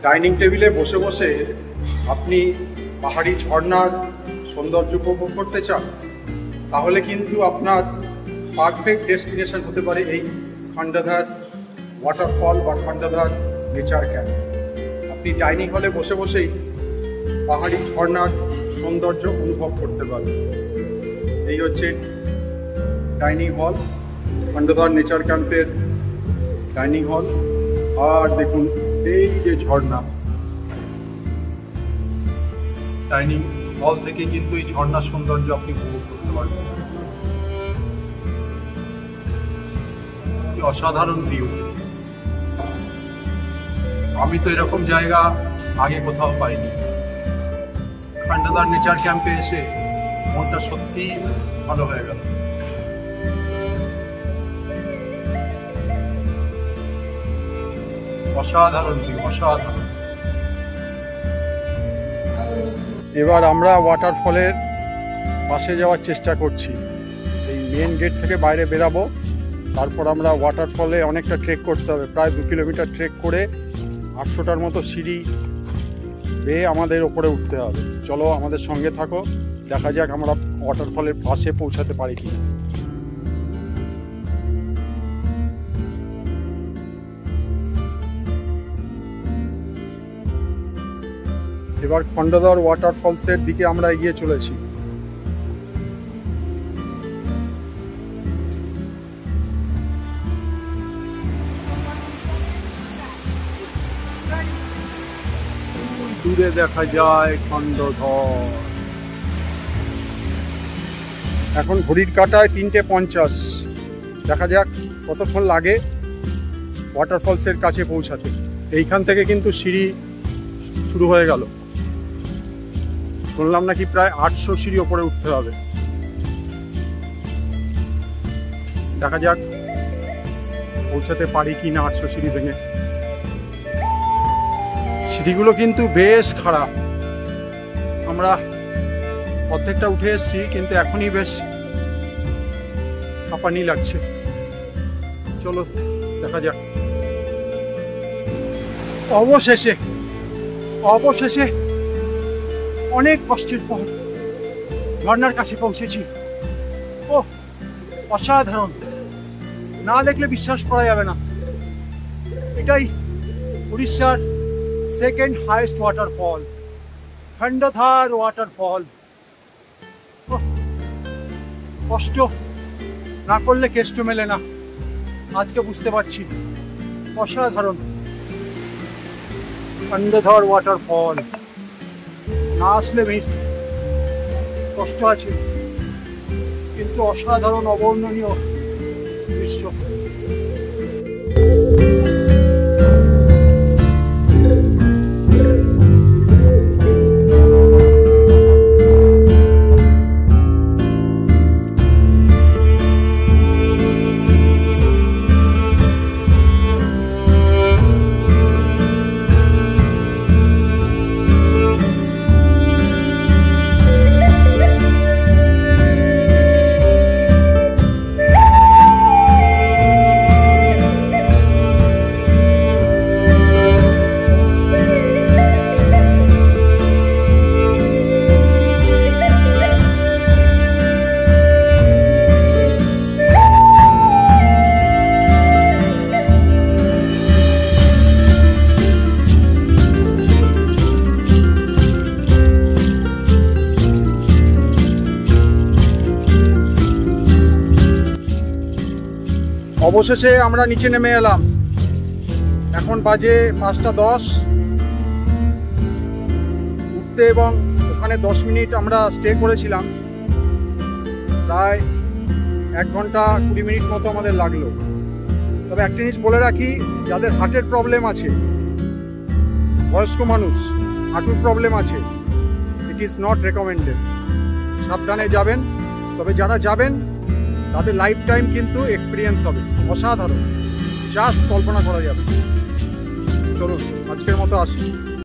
Dining টেবিলে বসে বসে আপনি পাহাড়ি ঝর্ণার সৌন্দর্য উপভোগ করতে চান, তাহলে কিন্তু আপনার পারফেক্ট ডেস্টিনেশন হতে পারে এই খণ্ডাধার ওয়াটারফল বা খণ্ডাধার নেচার ক্যাম্প। আপনি ডাইনিং হলে বসে বসেই পাহাড়ি ঝর্ণার সৌন্দর্য অনুভব করতে পারবেন। এই হচ্ছে ডাইনিং হল, খণ্ডাধার নেচার ক্যাম্পের ডাইনিং হল। আর দেখুন এই যে ঝর্ণা, ডাইনিং হল থেকে কিন্তু এই ঝর্ণার সৌন্দর্য আপনি উপভোগ করতে পারবেন। অসাধারণ ভিউ। আমি তো এরকম জায়গা আগে কোথাও পাইনি। খণ্ডাধার নেচার ক্যাম্পে এসে মনটা সত্যি ভালো হয়ে গেল। অসাধারণ ভিউ, অসাধারণ। এবার আমরা ওয়াটারফলের পাশে যাওয়ার চেষ্টা করছি। এই মেন গেট থেকে বাইরে বেরাবো, তারপর আমরা ওয়াটারফলে অনেকটা ট্রেক করতে হবে, প্রায় 2 কিলোমিটার ট্রেক করে 800টার মতো সিঁড়ি বেয়ে আমাদের ওপরে উঠতে হবে। চলো আমাদের সঙ্গে থাকো, দেখা যাক আমরা ওয়াটারফলের পাশে পৌঁছাতে পারি কি। এবার খণ্ডাধার ওয়াটারফলসের দিকে আমরা এগিয়ে চলেছি। দূরে দেখা যায় খণ্ডাধার। এখন ঘড়ির কাঁটায় 3:50। দেখা যাক কতক্ষণ লাগে ওয়াটারফলসের কাছে পৌঁছাতে। এইখান থেকে কিন্তু সিঁড়ি শুরু হয়ে গেল। শুনলাম নাকি প্রায় 800 সিঁড়ি ওপরে উঠতে হবে। দেখা যাক পৌঁছাতে পারি কি না 800 সিঁড়ি ভেঙে। সিঁড়িগুলো কিন্তু বেশ খারাপ। আমরা অর্ধেকটা উঠে এসেছি, কিন্তু এখনই বেশ হাঁপানি লাগছে। চলো দেখা যাক। অবশেষে অনেক কষ্টের পর ঝর্ণার কাছে পৌঁছেছি। ও অসাধারণ, না দেখলে বিশ্বাস করা যাবে না। এটাই উড়িষ্যার সেকেন্ড হাইয়েস্ট ওয়াটারফল, খণ্ডাধার ওয়াটারফল। কষ্ট না করলে কেষ্ট মেলে না, আজকে বুঝতে পারছি। অসাধারণ খণ্ডাধার ওয়াটারফল, না আসলে মিস। কষ্ট আছে, কিন্তু অসাধারণ অবর্ণনীয় দৃশ্য। অবশেষে আমরা নিচে নেমে এলাম। এখন বাজে 5:10। উঠতে এবং ওখানে 10 মিনিট আমরা স্টে করেছিলাম, প্রায় 1 ঘন্টা 20 মিনিট মতো আমাদের লাগলো। তবে একটা জিনিস বলে রাখি, যাদের হার্টের প্রবলেম আছে, বয়স্ক মানুষ, হাঁটুর প্রবলেম আছে, ইট ইজ নট রেকমেন্ডেড। সাবধানে যাবেন। তবে যারা যাবেন তাদের লাইফ টাইম কিন্তু এক্সপিরিয়েন্স হবে। অসাধারণ, জাস্ট কল্পনা করা যাবে। চলুন আজকের মতো আসি।